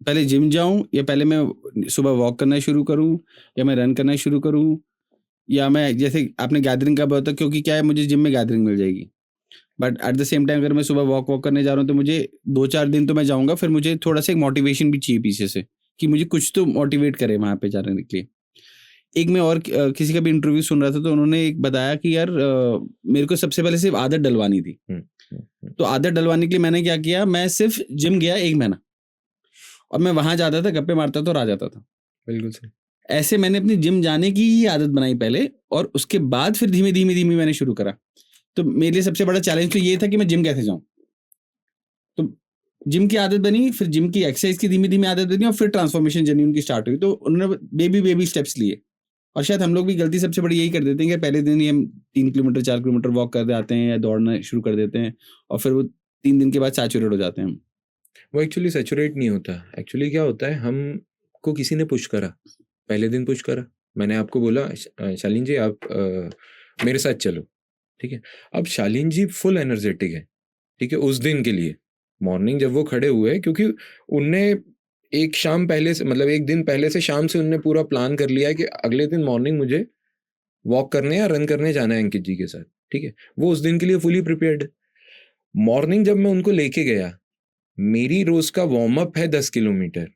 पहले जिम जाऊं या पहले मैं सुबह वॉक करना शुरू करूं या मैं रन करना शुरू करूं, या मैं जैसे आपने गैदरिंग का बताया, क्योंकि क्या है मुझे जिम में गैदरिंग मिल जाएगी, but at the same time अगर मैं सुबह वॉक करने जा रहा हूँ तो मुझे 2-4 दिन तो मैं जाऊंगा, फिर मुझे थोड़ा सा एक मोटिवेशन भी चाहिए पीछे से कि मुझे कुछ तो मोटिवेट करे वहां पे जाने के लिए। एक मैं और किसी का भी इंटरव्यू सुन रहा था तो उन्होंने एक बताया कि यार मेरे को सबसे पहले सिर्फ आदत डलवानी थी। तो आदत डलवाने के लिए मैंने क्या किया, मैं सिर्फ जिम गया 1 महीना और मैं वहां जाता था, गप्पे मारता था और आ जाता था। बिल्कुल सही। ऐसे मैंने अपनी जिम जाने की ही आदत बनाई पहले, और उसके बाद फिर धीमे धीमे धीमे मैंने शुरू करा। तो मेरे लिए सबसे बड़ा चैलेंज तो ये था कि मैं जिम कैसे जाऊं। तो जिम की आदत बनी, फिर जिम की एक्सरसाइज की धीमे धीमे आदत बनी और फिर ट्रांसफॉर्मेशन जर्नी उनकी स्टार्ट हुई। तो उन्होंने बेबी बेबी स्टेप्स लिए। और शायद हम लोग भी गलती सबसे बड़ी यही कर देते हैं कि पहले दिन ही हम 3 किलोमीटर 4 किलोमीटर वॉक कर आते हैं या दौड़ना शुरू कर देते हैं, और फिर वो 3 दिन के बाद सैचुरेट हो जाते हैं हम। वो एक्चुअली सैचुरेट नहीं होता। एक्चुअली क्या होता है, हमको किसी ने पुश करा, पहले दिन पुश करा, मैंने आपको बोला शालीन जी आप मेरे साथ चलो, ठीक है। अब शालीन जी फुल एनर्जेटिक है, ठीक है, उस दिन के लिए। मॉर्निंग जब वो खड़े हुए, क्योंकि उनने एक शाम पहले से, मतलब एक दिन पहले से शाम से उनने पूरा प्लान कर लिया है कि अगले दिन मॉर्निंग मुझे वॉक करने या रन करने जाना है अंकित जी के साथ, ठीक है। वो उस दिन के लिए फुली प्रिपेयर्ड। मॉर्निंग जब मैं उनको लेके गया, मेरी रोज का वार्म अप है 10 किलोमीटर,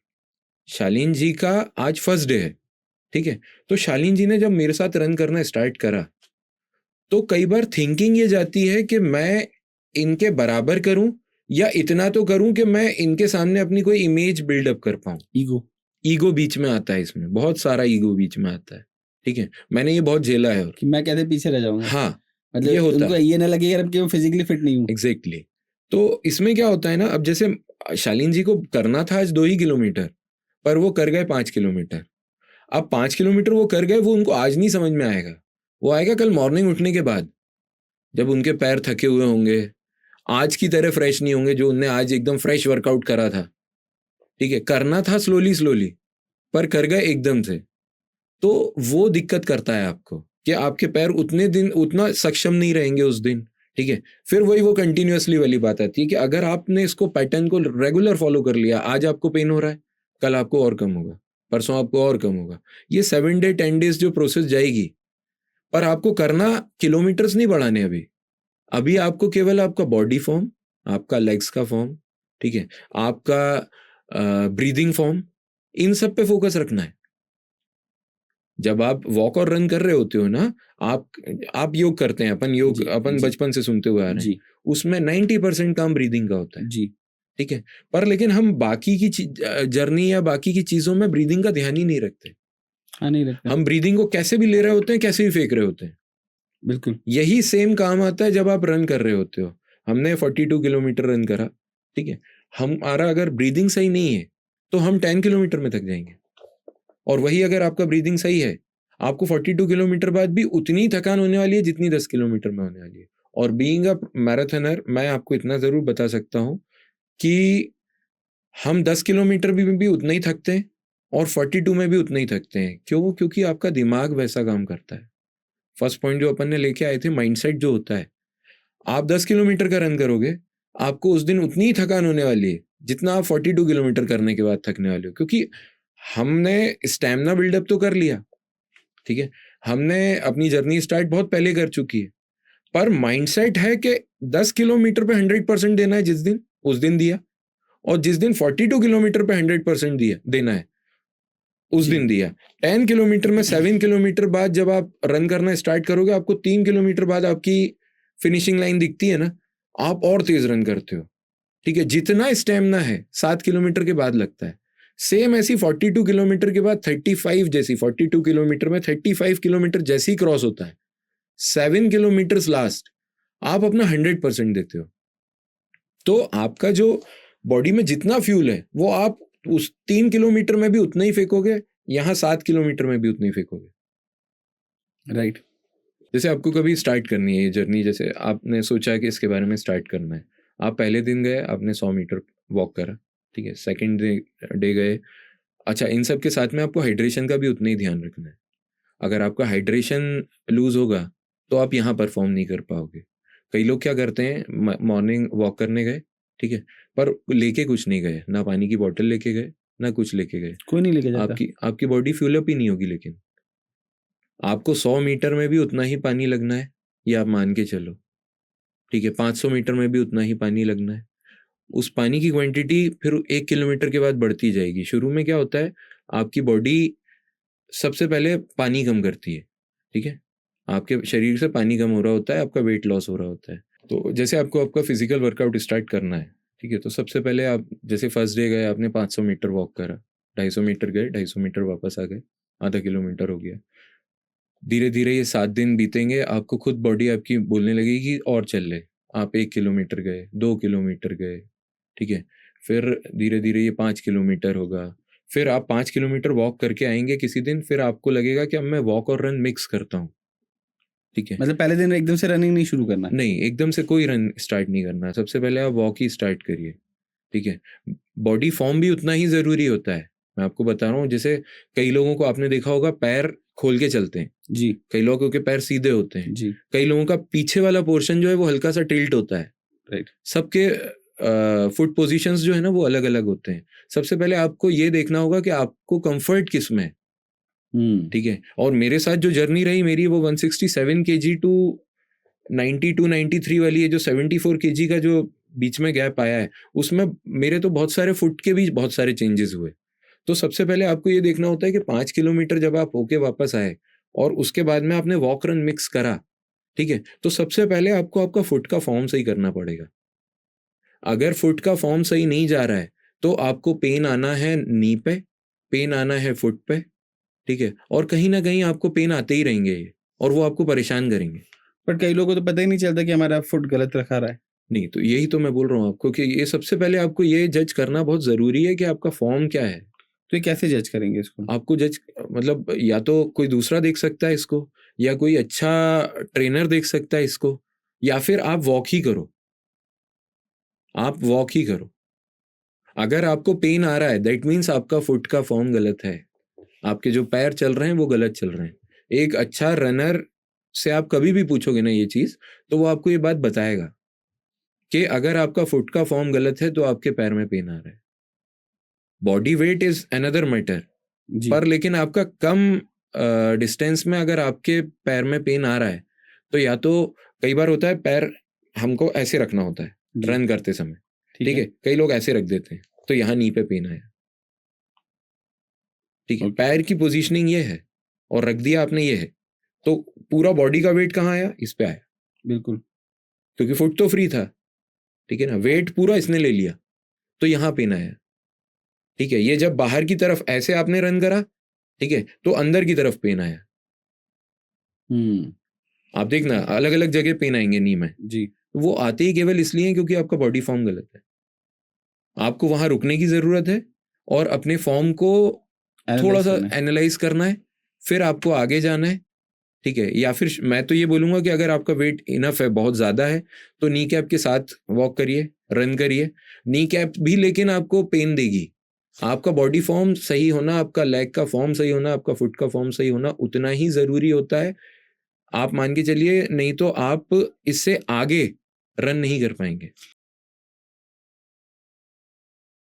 शालीन जी का आज फर्स्ट डे है, ठीक है। तो शालीन जी ने जब मेरे साथ रन करना स्टार्ट करा, तो कई बार थिंकिंग ये जाती है कि मैं इनके बराबर करूं या इतना तो करूं कि मैं इनके सामने अपनी कोई इमेज बिल्डअप कर पाऊं। ईगो बीच में आता है, इसमें बहुत सारा ईगो बीच में आता है, ठीक है। मैंने ये बहुत झेला है। कि मैं कैसे पीछे रह जाऊंगा। हाँ, मतलब ये होता उनको है ये ना लगे यार कि मैं फिजिकली फिट नहीं हूँ। एग्जैक्टली। तो इसमें क्या होता है ना, अब जैसे शालीन जी को करना था आज 2 ही किलोमीटर, पर वो कर गए 5 किलोमीटर। अब 5 किलोमीटर वो कर गए, वो उनको आज नहीं समझ में आएगा, वो आएगा कल मॉर्निंग उठने के बाद, जब उनके पैर थके हुए होंगे, आज की तरह फ्रेश नहीं होंगे जो उनने आज एकदम फ्रेश वर्कआउट करा था, ठीक है। करना था स्लोली स्लोली, पर कर गए एकदम से। तो वो दिक्कत करता है आपको कि आपके पैर उतने दिन उतना सक्षम नहीं रहेंगे उस दिन, ठीक है। फिर वही वो कंटिन्यूअसली वाली बात आती है कि अगर आपने इसको पैटर्न को रेगुलर फॉलो कर लिया, आज आपको पेन हो रहा है, कल आपको और कम होगा, परसों आपको और कम होगा, ये 7 डे 10 डेज जो प्रोसेस जाएगी। पर आपको करना किलोमीटर्स नहीं बढ़ाने अभी, अभी आपको केवल आपका बॉडी फॉर्म, आपका लेग्स का फॉर्म, ठीक है, आपका ब्रीदिंग फॉर्म, इन सब पे फोकस रखना है। जब आप वॉक और रन कर रहे होते हो ना, आप योग करते हैं, अपन योग अपन बचपन से सुनते हुए आ रहे हैं, उसमें 90% काम ब्रीदिंग का होता है जी, ठीक है। पर लेकिन हम बाकी की जर्नी या बाकी की चीजों में ब्रीदिंग का ध्यान ही नहीं रखते। नहीं रखते। हम ब्रीदिंग को कैसे भी ले रहे होते हैं, कैसे भी फेंक रहे होते हैं। बिल्कुल यही सेम काम आता है जब आप रन कर रहे होते हो। हमने 42 किलोमीटर रन करा, ठीक है, हमारा अगर ब्रीदिंग सही नहीं है तो हम 10 किलोमीटर में थक जाएंगे। और वही अगर आपका ब्रीदिंग सही है, आपको 42 किलोमीटर बाद भी उतनी थकान होने वाली है जितनी 10 किलोमीटर में होने वाली है। और बीइंग अ मैराथनर, मैं आपको इतना जरूर बता सकता हूं कि हम 10 किलोमीटर भी उतना ही थकते हैं और 42 में भी उतना ही थकते हैं। क्यों? क्योंकि आपका दिमाग वैसा काम करता है। फर्स्ट पॉइंट जो अपन ने लेके आए थे, माइंडसेट जो होता है, आप 10 किलोमीटर का रन करोगे, आपको उस दिन उतनी ही थकान होने वाली है जितना आप 42 किलोमीटर करने के बाद थकने वाले हो। क्योंकि हमने स्टैमिना बिल्डअप तो कर लिया, ठीक है, हमने अपनी जर्नी स्टार्ट बहुत पहले कर चुकी है, पर माइंडसेट है कि 10 किलोमीटर पे 100% देना है, जिस दिन उस दिन दिया, और जिस दिन 42 किलोमीटर पे 100% दिया देना है उस दिन दिया। 10 किलोमीटर में 7 किलोमीटर बाद जब आप रन करना स्टार्ट करोगे, आपको 3 किलोमीटर बाद आपकी फिनिशिंग लाइन दिखती है ना, आप और तेज रन करते हो, ठीक है। जितना स्टेमिना है 7 किलोमीटर के बाद लगता है। सेम ऐसी 42 किलोमीटर के बाद 35 जैसी, 42 किलोमीटर में 35 किलोमीटर जैसी क्रॉस होता है, 7 किलोमीटर लास्ट आप अपना 100% देते हो। तो आपका जो बॉडी में जितना फ्यूल है वो आप उस 3 किलोमीटर में भी उतना ही फेंकोगे, यहाँ 7 किलोमीटर में भी उतना ही फेंकोगे। राइट। जैसे आपको कभी स्टार्ट करनी है ये जर्नी, जैसे आपने सोचा कि इसके बारे में स्टार्ट करना है, आप पहले दिन गए, आपने 100 मीटर वॉक करा, ठीक है, सेकेंड डे गए। अच्छा, इन सब के साथ में आपको हाइड्रेशन का भी उतना ही ध्यान रखना है। अगर आपका हाइड्रेशन लूज होगा तो आप यहाँ परफॉर्म नहीं कर पाओगे। कई लोग क्या करते हैं, मॉर्निंग वॉक करने गए, ठीक है, पर लेके कुछ नहीं गए, ना पानी की बोतल लेके गए, ना कुछ लेके गए, कोई नहीं लेके जाता। आपकी बॉडी फ्यूल अप ही नहीं होगी। लेकिन आपको 100 मीटर में भी उतना ही पानी लगना है, ये आप मान के चलो, ठीक है। 500 मीटर में भी उतना ही पानी लगना है। उस पानी की क्वांटिटी फिर 1 किलोमीटर के बाद बढ़ती जाएगी। शुरू में क्या होता है, आपकी बॉडी सबसे पहले पानी कम करती है, ठीक है। आपके शरीर से पानी कम हो रहा होता है, आपका वेट लॉस हो रहा होता है। तो जैसे आपको आपका फिजिकल वर्कआउट स्टार्ट करना है, ठीक है, तो सबसे पहले आप जैसे फर्स्ट डे गए, आपने 500 मीटर वॉक करा, 250 मीटर गए, 250 मीटर वापस आ गए, आधा किलोमीटर हो गया। धीरे धीरे ये 7 दिन बीतेंगे, आपको खुद बॉडी आपकी बोलने लगेगी कि और चल ले। आप 1 किलोमीटर गए, 2 किलोमीटर गए, ठीक है। फिर धीरे धीरे ये 5 किलोमीटर होगा। फिर आप 5 किलोमीटर वॉक करके आएंगे किसी दिन, फिर आपको लगेगा कि अब मैं वॉक और रन मिक्स करता हूँ, ठीक है। मतलब पहले दिन एकदम से रनिंग नहीं शुरू करना। नहीं, एकदम से कोई रन स्टार्ट नहीं करना। सबसे पहले आप वॉक ही स्टार्ट करिए, ठीक है। बॉडी फॉर्म भी उतना ही ज़रूरी होता है। मैं आपको बता रहा हूँ, जैसे कई लोगों को आपने देखा होगा पैर खोल के चलते हैं, जी कई लोगों के पैर सीधे होते हैं, जी कई लोगों का पीछे वाला पोर्शन जो है वो हल्का सा टिल्ट होता है। राइट। सबके फुट पोजीशंस जो है ना वो अलग अलग होते हैं। सबसे पहले आपको ये देखना होगा कि आपको कंफर्ट किस में है, ठीक है। और मेरे साथ जो जर्नी रही मेरी, वो 167 kg टू 93 वाली है, जो 74 kg का जो बीच में गैप आया है, उसमें मेरे तो बहुत सारे फुट के भी बहुत सारे चेंजेस हुए। तो सबसे पहले आपको ये देखना होता है कि 5 किलोमीटर जब आप होके वापस आए और उसके बाद में आपने वॉक रन मिक्स करा, ठीक है, तो सबसे पहले आपको आपका फुट का फॉर्म सही करना पड़ेगा। अगर फुट का फॉर्म सही नहीं जा रहा है तो आपको पेन आना है नी पे, पेन आना है फुट पे, ठीक है, और कहीं ना कहीं आपको पेन आते ही रहेंगे ये, और वो आपको परेशान करेंगे। बट कई लोगों को तो पता ही नहीं चलता कि हमारा फुट गलत रखा रहा है। नहीं, तो यही तो मैं बोल रहा हूँ आपको कि ये सबसे पहले आपको ये जज करना बहुत ज़रूरी है कि आपका फॉर्म क्या है। तो ये कैसे जज करेंगे इसको? आपको जज मतलब या तो कोई दूसरा देख सकता है इसको, या कोई अच्छा ट्रेनर देख सकता है इसको, या फिर आप वॉक ही करो। आप वॉक ही करो। अगर आपको पेन आ रहा है दैट मीन्स आपका फुट का फॉर्म गलत है, आपके जो पैर चल रहे हैं वो गलत चल रहे हैं। एक अच्छा रनर से आप कभी भी पूछोगे ना ये चीज़, तो वो आपको ये बात बताएगा कि अगर आपका फुट का फॉर्म गलत है तो आपके पैर में पेन आ रहा है। Body weight is another matter, जी पर लेकिन आपका कम डिस्टेंस में अगर आपके पैर में पेन आ रहा है, तो या तो कई बार होता है पैर हमको ऐसे रखना होता है जी, रन करते समय, ठीक ठीक है। है, कई लोग ऐसे रख देते हैं, तो यहाँ नी पे पेन आया, ठीक है। ओके। पैर की पोजीशनिंग ये है और रख दिया आपने ये है, तो पूरा बॉडी का वेट कहाँ आया, इस पे आया, बिल्कुल। क्योंकि फुट तो फ्री था, ठीक है ना। वेट पूरा इसने ले लिया, तो यहाँ पेन आया, ठीक है। ये जब बाहर की तरफ ऐसे आपने रन करा, ठीक है, तो अंदर की तरफ पेन आया। आप देखना अलग अलग जगह पेन आएंगे नी में, जी वो आते ही केवल इसलिए हैं क्योंकि आपका बॉडी फॉर्म गलत है। आपको वहां रुकने की जरूरत है और अपने फॉर्म को थोड़ा एनालाइज सा करना है। एनालाइज करना है, फिर आपको आगे जाना है, ठीक है। या फिर मैं तो ये बोलूंगा कि अगर आपका वेट इनफ है, बहुत ज्यादा है, तो नी कैप के साथ वॉक करिए, रन करिए। नी कैप भी लेकिन आपको पेन देगी। आपका बॉडी फॉर्म सही होना, आपका लेग का फॉर्म सही होना, आपका फुट का फॉर्म सही होना उतना ही जरूरी होता है। आप मान के चलिए, नहीं तो आप इससे आगे रन नहीं कर पाएंगे।